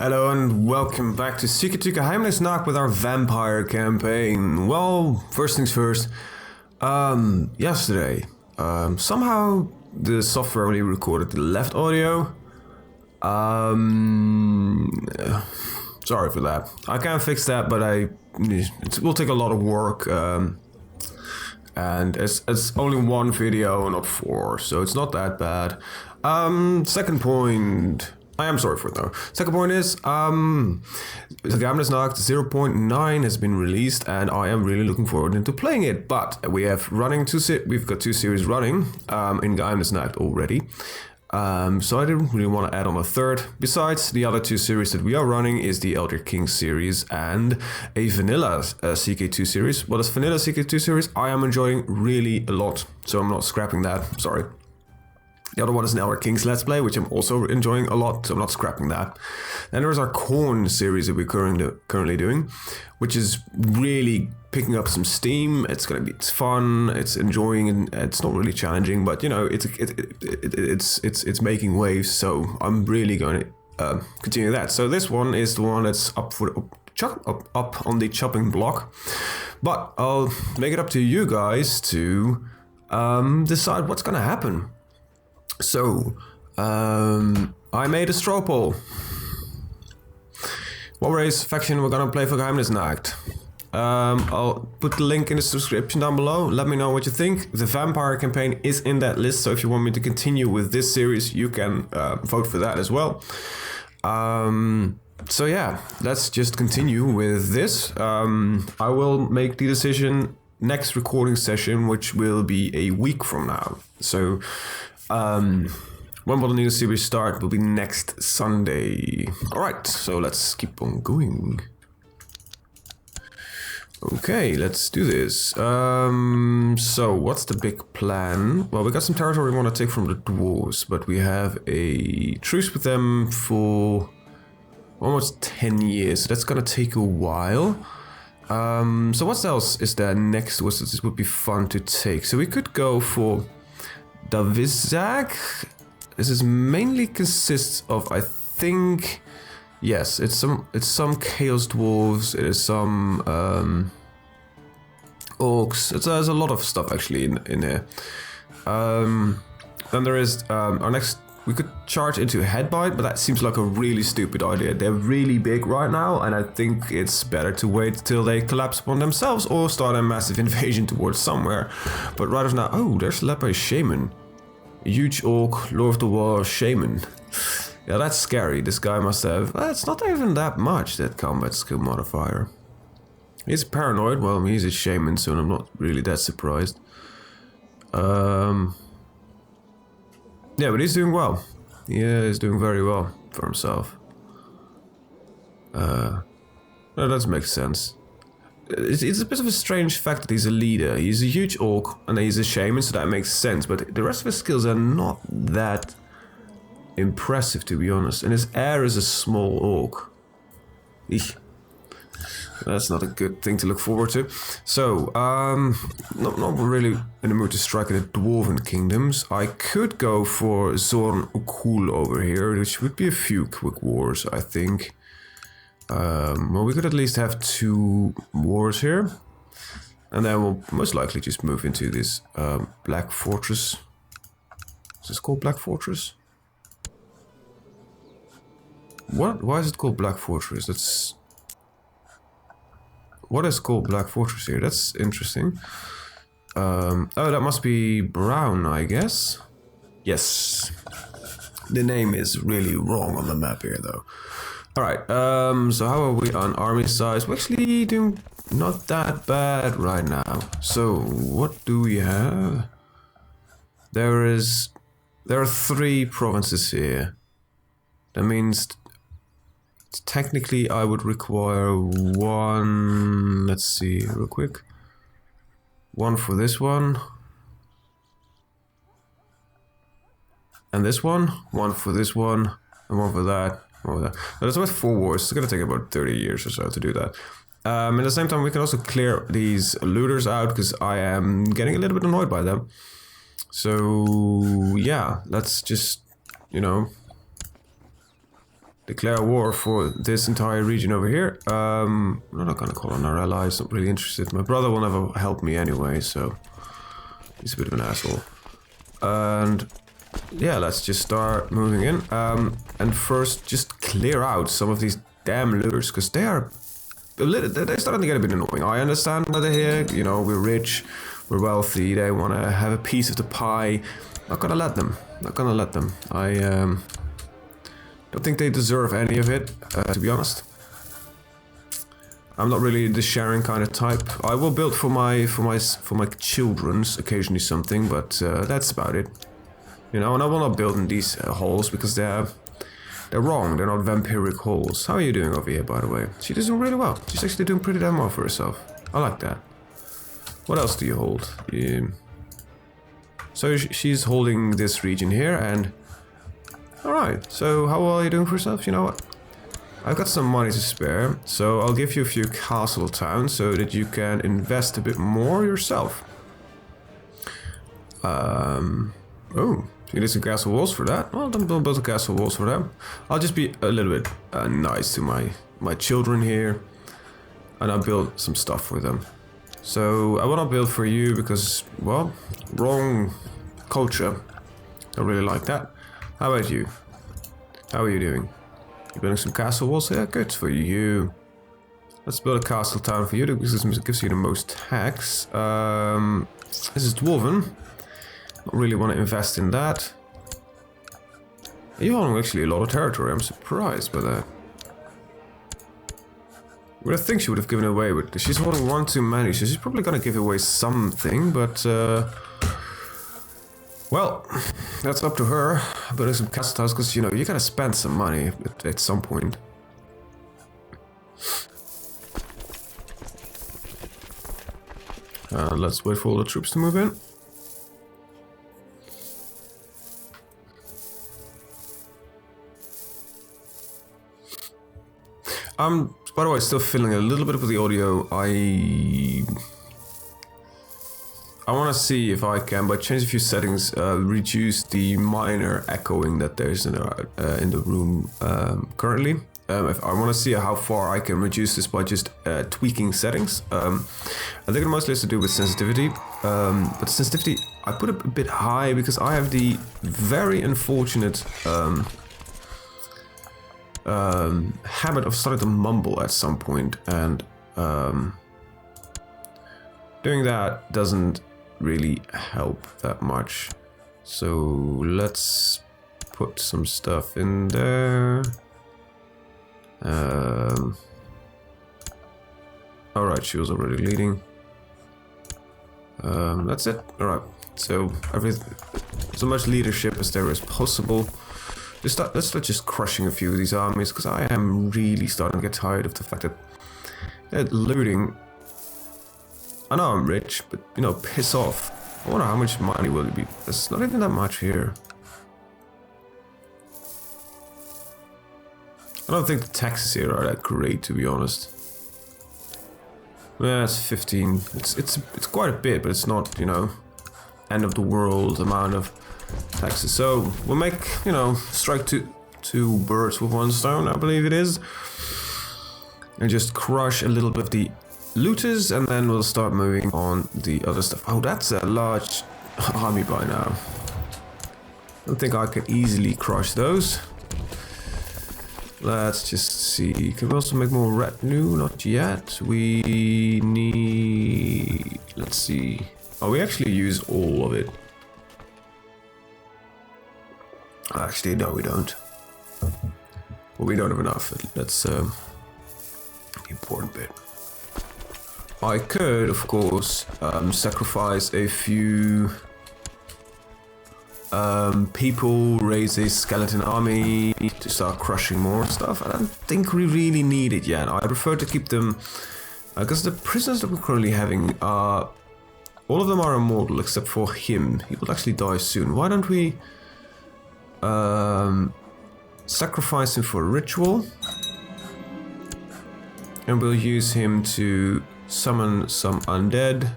Hello and welcome back to CK2 Geheimnisnacht with our vampire campaign. Well, first things first, yesterday, somehow the software only recorded the left audio. Sorry for that. I can't fix that, but it will take a lot of work, and it's only one video, not four, so it's not that bad. Second point, I am sorry for it though. Second point is, the Geheimnisnacht 0.9 has been released, and I am really looking forward into playing it. But we have we've got two series running in Geheimnisnacht already. So I didn't really want to add on a third. Besides, the other two series that we are running is the Elder King series and a vanilla CK2 series. Well, this vanilla CK2 series I am enjoying really a lot, so I'm not scrapping that. Sorry. The other one is an Elder King's Let's Play, which I'm also enjoying a lot, so I'm not scrapping that. Then there's our Corn series that we're currently doing, which is really picking up some steam. It's fun, it's enjoying, and it's not really challenging, but you know, it's making waves. So I'm really going to continue that. So this one is the one that's up on the chopping block, but I'll make it up to you guys to decide what's going to happen. So, I made a straw poll. What race faction we're gonna play for Geheimnisnacht? I'll put the link in the description down below. Let me know what you think. The vampire campaign is in that list, so if you want me to continue with this series, you can vote for that as well. So yeah, let's just continue with this. I will make the decision next recording session, which will be a week from now. So, when will the new series start? Will be next Sunday. Alright, so let's keep on going. Okay, let's do this. So what's the big plan? Well, we got some territory we want to take from the dwarves, but we have a truce with them for almost 10 years. So that's gonna take a while. So what else is there next? This would be fun to take. So we could go for Davizag. This is mainly consists of, I think, yes, it's some chaos dwarves. It is some orcs. There's a lot of stuff actually in here. Then there is our next. We could charge into Headbite, but that seems like a really stupid idea. They're really big right now, and I think it's better to wait till they collapse upon themselves or start a massive invasion towards somewhere. But right now, oh, there's Leper Shaman. A huge orc, Lord of the War, Shaman. Yeah, that's scary. This guy must have... it's not even that much, that combat skill modifier. He's paranoid. Well, he's a Shaman, so I'm not really that surprised. Yeah, but he's doing well. Yeah, he's doing very well for himself. No, that does make sense. It's a bit of a strange fact that he's a leader. He's a huge orc and he's a shaman, so that makes sense. But the rest of his skills are not that impressive, to be honest. And his heir is a small orc. Eesh. That's not a good thing to look forward to. So, not really in the mood to strike in the Dwarven Kingdoms. I could go for Zorn Ukul over here, which would be a few quick wars, I think. Well, we could at least have 2 wars here. And then we'll most likely just move into this Black Fortress. Is this called Black Fortress? What? Why is it called Black Fortress? That's... What is called Black Fortress here? That's interesting. Oh, that must be brown, I guess. Yes. The name is really wrong on the map here, though. Alright, so how are we on army size? We're actually doing not that bad right now. So, what do we have? There are 3 provinces here. That means technically I would require 1, let's see real quick. 1 for this one. And this one. 1 for this one. And 1 for that. That's worth 4 wars. It's gonna take about 30 years or so to do that. At the same time, we can also clear these looters out because I am getting a little bit annoyed by them. So yeah, let's just, you know, declare war for this entire region over here. I'm not gonna call on our allies, not really interested. My brother will never help me anyway, so he's a bit of an asshole. And yeah, let's just start moving in. And first, just clear out some of these damn looters, because they're starting to get a bit annoying. I understand why they're here, you know, we're rich, we're wealthy, they want to have a piece of the pie. Not gonna let them, not gonna let them. I don't think they deserve any of it, to be honest. I'm not really the sharing kind of type. I will build for my children's occasionally something, but that's about it. You know, and I will not build in these holes because they're wrong. They're not vampiric holes. How are you doing over here, by the way? She's doing really well. She's actually doing pretty damn well for herself. I like that. What else do you hold? So she's holding this region here, and alright. So how well are you doing for yourself? You know what? I've got some money to spare, so I'll give you a few castle towns so that you can invest a bit more yourself. Oh, you need some castle walls for that? Well, don't build a castle walls for them. I'll just be a little bit nice to my children here, and I'll build some stuff for them. So I want to build for you because, well, wrong culture. I really like that. How about you? How are you doing? You building some castle walls? Yeah, good for you. Let's build a castle town for you because this gives you the most tax. This is Dwarven. Don't really want to invest in that. You're holding actually a lot of territory. I'm surprised by that. I would think she would have given away, but she's holding one too many, so she's probably gonna give away something, but well, that's up to her. Building some castle towns, because you know, you gotta spend some money at some point. Let's wait for all the troops to move in. By the way, still feeling a little bit of the audio. I want to see if I can, by changing a few settings, reduce the minor echoing that there's in the room currently. If I want to see how far I can reduce this by just tweaking settings. I think it mostly has to do with sensitivity. But sensitivity, I put it a bit high because I have the very unfortunate habit of starting to mumble at some point, and doing that doesn't really help that much. So let's put some stuff in there. Alright, she was already leading. That's it. Alright, so so much leadership as there is possible. Let's start just crushing a few of these armies, because I am really starting to get tired of the fact that they're looting. I know I'm rich, but you know, piss off. I wonder how much money will it be. There's not even that much here. I don't think the taxes here are that great, to be honest. Yeah, it's 15. It's quite a bit, but it's not, you know, end of the world amount of taxes. So we'll make, you know, strike two birds with one stone, I believe it is, and just crush a little bit of the looters, and then we'll start moving on the other stuff. Oh, that's a large army by now. I don't think I can easily crush those. Let's just see. Can we also make more retinue? Not yet. We need... Let's see. Oh, we actually use all of it. Actually, no, we don't. Well, we don't have enough. That's the important bit. I could, of course, sacrifice a few people, raise a skeleton army to start crushing more stuff. I don't think we really need it yet. I prefer to keep them, because the prisoners that we're currently having are, all of them are immortal except for him. He will actually die soon. Why don't we sacrifice him for a ritual, and we'll use him to summon some undead.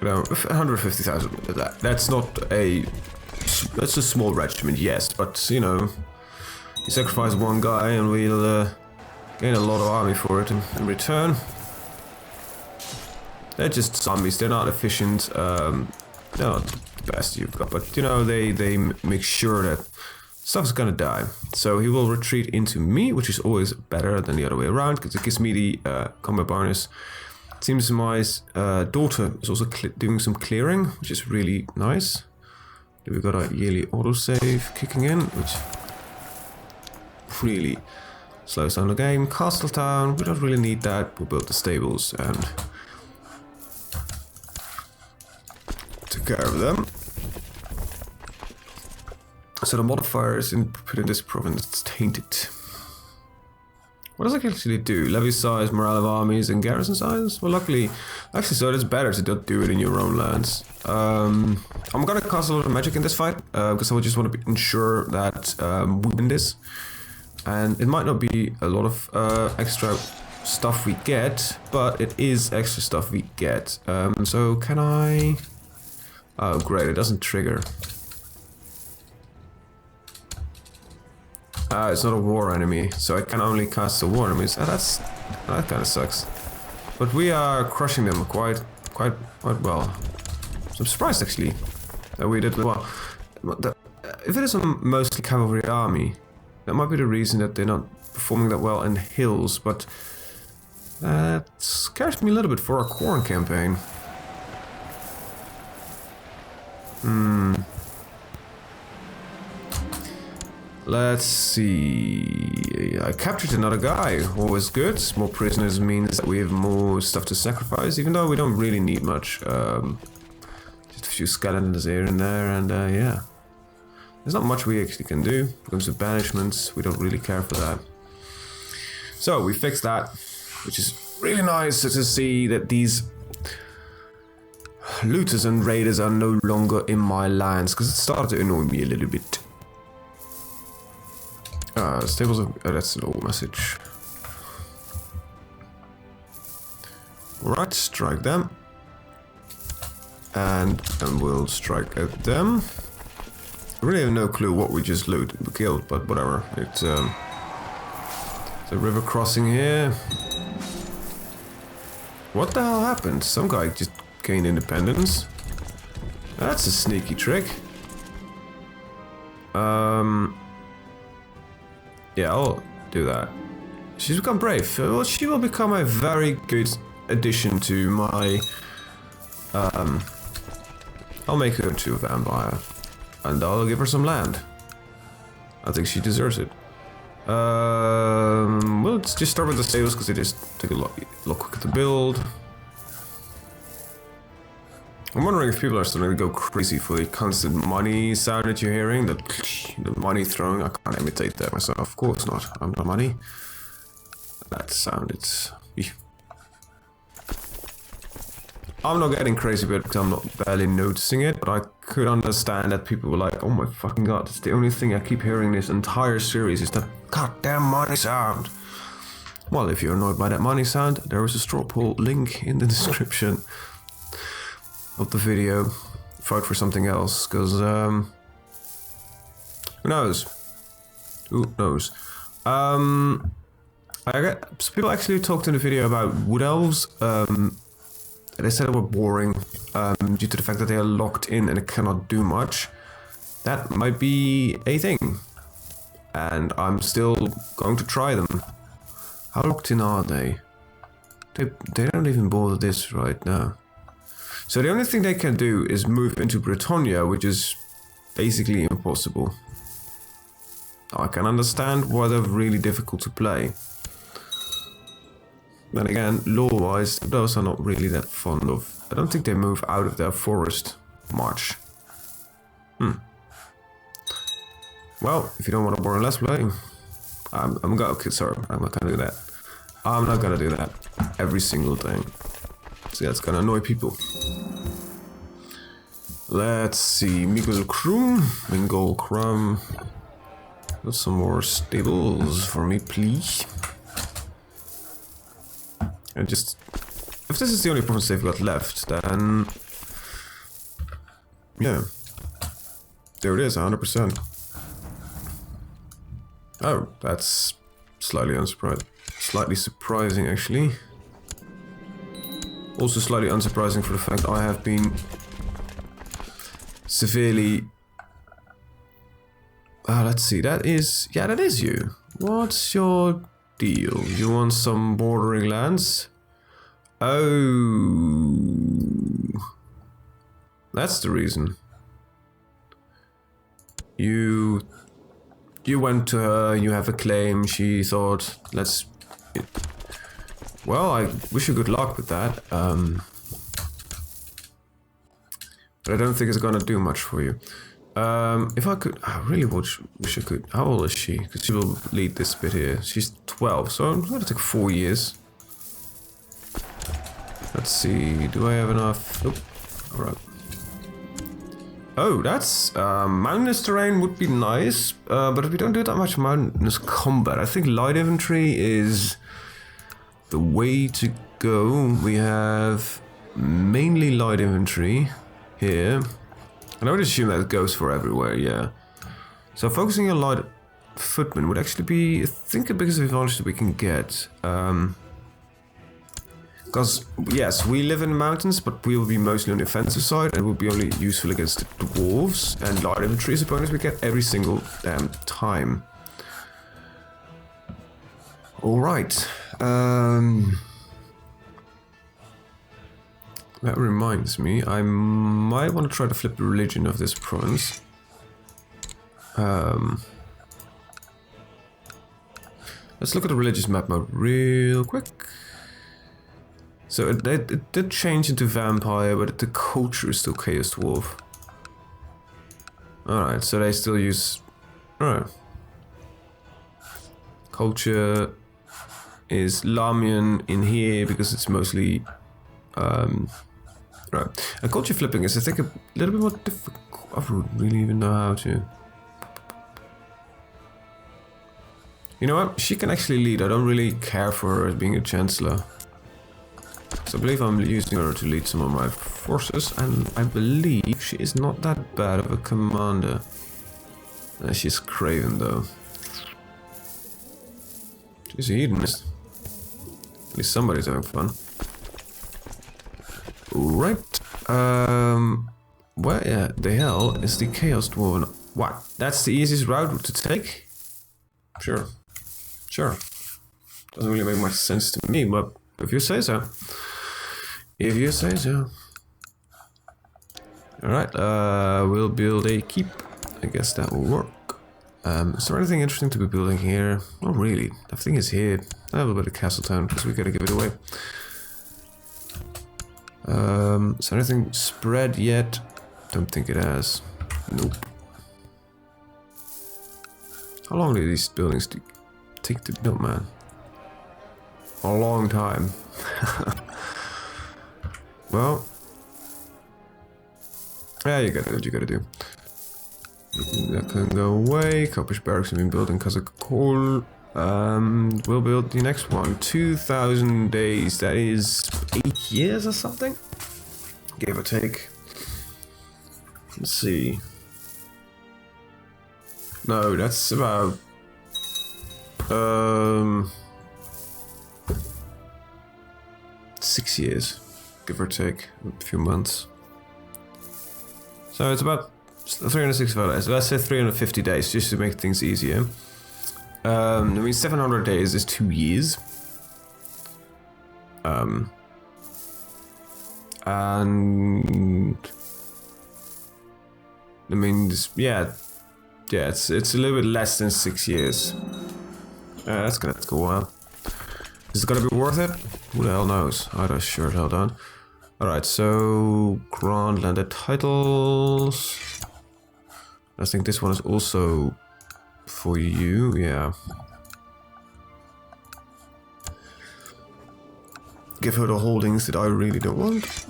You know, 150,000. That's not a... That's a small regiment, yes, but, you know... You sacrifice one guy and we'll gain a lot of army for it in return. They're just zombies, they're not efficient. They're not the best you've got, but, you know, they make sure that stuff's gonna die. So he will retreat into me, which is always better than the other way around, because it gives me the combat bonus. It seems my daughter is also doing some clearing, which is really nice. We've got a yearly autosave kicking in, which really slows down the game. Castletown, we don't really need that. We'll build the stables and take care of them. So the modifiers put in this province, it's tainted. What does it actually do? Levy size, morale of armies, and garrison size? Well, luckily, actually, so it's better to not do it in your own lands. I'm gonna cast a lot of magic in this fight, because I just want to ensure that we win this. And it might not be a lot of extra stuff we get, but it is extra stuff we get. So can I... Oh, great, it doesn't trigger. It's not a war enemy, so I can only cast the war enemies. That kind of sucks. But we are crushing them quite well. So I'm surprised actually that we did well. If it is a mostly cavalry army, that might be the reason that they're not performing that well in hills. But that scares me a little bit for our corn campaign. Let's see. I captured another guy. Always good. More prisoners means that we have more stuff to sacrifice, even though we don't really need much. Just a few skeletons here and there, and yeah. There's not much we actually can do. When it comes to banishments, we don't really care for that. So we fixed that, which is really nice to see that these looters and raiders are no longer in my lands, because it started to annoy me a little bit. Stables of... Oh, that's an old message. Alright, strike them. And we'll strike at them. I really have no clue what we just killed, but whatever. It's a river crossing here. What the hell happened? Some guy just gained independence. That's a sneaky trick. Yeah, I'll do that. She's become brave. Well, she will become a very good addition to my... I'll make her into a vampire. And I'll give her some land. I think she deserves it. Well, let's just start with the stables, because they just take a lot quicker to build. I'm wondering if people are starting to go crazy for the constant money sound that you're hearing. The money throwing. I can't imitate that myself. Of course not. I'm not money. That sound, it's... I'm not getting crazy about it because I'm not barely noticing it, but I could understand that people were like, oh my fucking god, it's the only thing I keep hearing this entire series is that goddamn money sound. Well, if you're annoyed by that money sound, there is a straw poll link in the description of the video. Vote for something else, because who knows? Who knows? People actually talked in the video about wood elves. They said they were boring due to the fact that they are locked in and cannot do much. That might be a thing, and I'm still going to try them. How locked in are they? They don't even bother this right now. So the only thing they can do is move into Britannia, which is basically impossible. I can understand why they're really difficult to play. Then again, lore-wise, those are not really that fond of. I don't think they move out of their forest much. Well, if you don't want to boring let's play, I'm gonna... Okay, sorry, I'm not gonna do that. I'm not gonna do that every single thing. See, that's gonna annoy people. Let's see, Miguel Krum. Got some more stables for me, please. And just... If this is the only province they've got left, then Yeah. There it is, 100%. Oh, that's slightly unsurprising. Slightly surprising, actually. Also slightly unsurprising for the fact I have been severely... let's see, that is... Yeah, that is you. What's your deal? You want some bordering lands? Oh... That's the reason. You went to her, you have a claim, she thought, let's... Well, I wish you good luck with that. But I don't think it's gonna do much for you. If I could... I really wish I could... How old is she? Because she will lead this bit here. She's 12, so I'm gonna take 4 years. Let's see, do I have enough? Nope. Alright. Oh, that's... mountainous terrain would be nice, but we don't do that much mountainous combat. I think light infantry is the way to go. We have mainly light infantry here. And I would assume that goes for everywhere, yeah. So focusing on light footmen would actually be, I think, the biggest advantage that we can get. Because, yes, we live in the mountains, but we will be mostly on the offensive side, and will be only useful against the dwarves, and light infantry is a bonus we get every single damn time. Alright. That reminds me, I might want to try to flip the religion of this province. Let's look at the religious map mode real quick. So it did change into vampire, but the culture is still Chaos Dwarf. Alright, so they still use... Alright. Culture is Lamian in here because it's mostly... right. And culture flipping is, I think, a little bit more difficult. I don't really even know how to... You know what? She can actually lead. I don't really care for her as being a chancellor. So I believe I'm using her to lead some of my forces, and I believe she is not that bad of a commander. She's craven though. She's a hedonist. At least somebody's having fun. Right. Where the hell is the Chaos Dwarven? What? That's the easiest route to take? Sure. Sure. Doesn't really make much sense to me, but if you say so. If you say so. Alright, we'll build a keep. I guess that will work. Is there anything interesting to be building here? Not really. Everything is here. I have a bit of castle town because we gotta give it away. Is there anything spread yet? Don't think it has. Nope. How long do these buildings take to build, man? A long time. Well, yeah, you gotta do what you gotta do. That can go away. Coppish Barracks have been built in coal. We'll build the next one. 2,000 days. That is 8 years or something, give or take. Let's see. No, that's about 6 years, give or take a few months. So it's about 365 days. Let's say 350 days, just to make things easier. I mean, 700 days is 2 years. And I mean, yeah, it's a little bit less than 6 years. That's gonna take a while. Is it gonna be worth it? Who the hell knows? I don't sure hell don't. Alright, so grant landed titles. I think this one is also for you, yeah. Give her the holdings that I really don't want.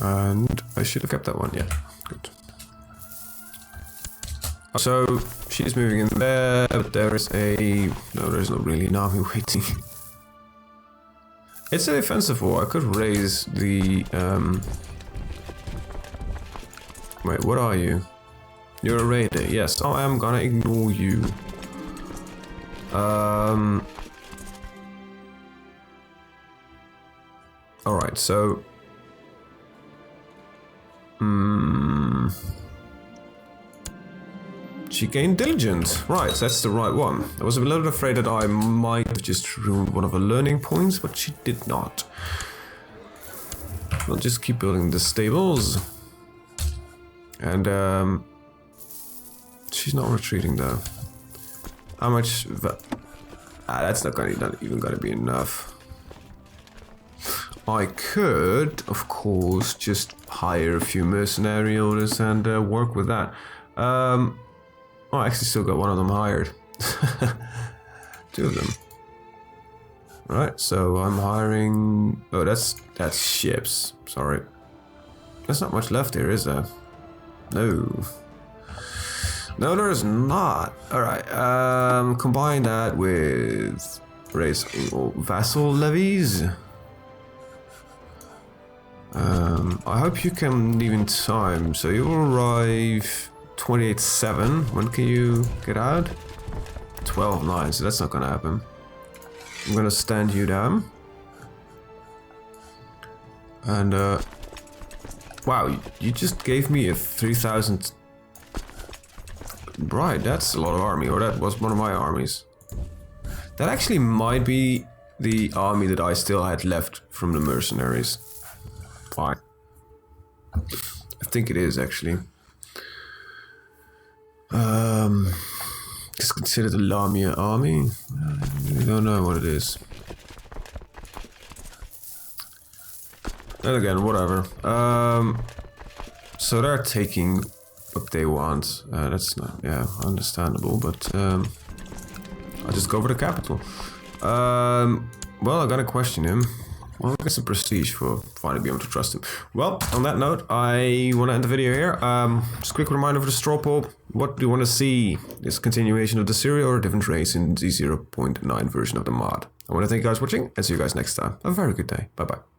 And I should have kept that one, yeah. Good. So she's moving in there, but there is a... No, there's not really an army waiting. It's a defensive war. I could raise the Wait, what are you? You're a raider. Yes, I am gonna ignore you. Alright, so... She gained diligence. Right, that's the right one. I was a little afraid that I might have just ruined one of her learning points, but she did not. I'll just keep building the stables. And, she's not retreating though. How much... that's not even gonna be enough. I could, of course, just hire a few mercenary orders and work with that. Oh, I actually still got one of them hired. 2 of them. Right, so I'm hiring... Oh, that's ships. Sorry. There's not much left here, is there? No. No, there is not. Alright, combine that with raising vassal levies. I hope you can leave in time. So you will arrive 28/7. When can you get out? 12/9, so that's not gonna happen. I'm gonna stand you down. And, wow, you just gave me a 3,000... Right, that's a lot of army, or that was one of my armies. That actually might be the army that I still had left from the mercenaries. Fine. I think it is, actually. It's considered a Lamia army. I don't know what it is. And again, whatever. So they're taking what they want. That's not, yeah, understandable, but I'll just go for the capital. Well, I gotta question him. Well, I guess a prestige for finally being able to trust him. Well, on that note, I want to end the video here. Just a quick reminder for the straw poll. What do you want to see? Is continuation of the serial or a different race in the 0.9 version of the mod? I want to thank you guys for watching and see you guys next time. Have a very good day. Bye-bye.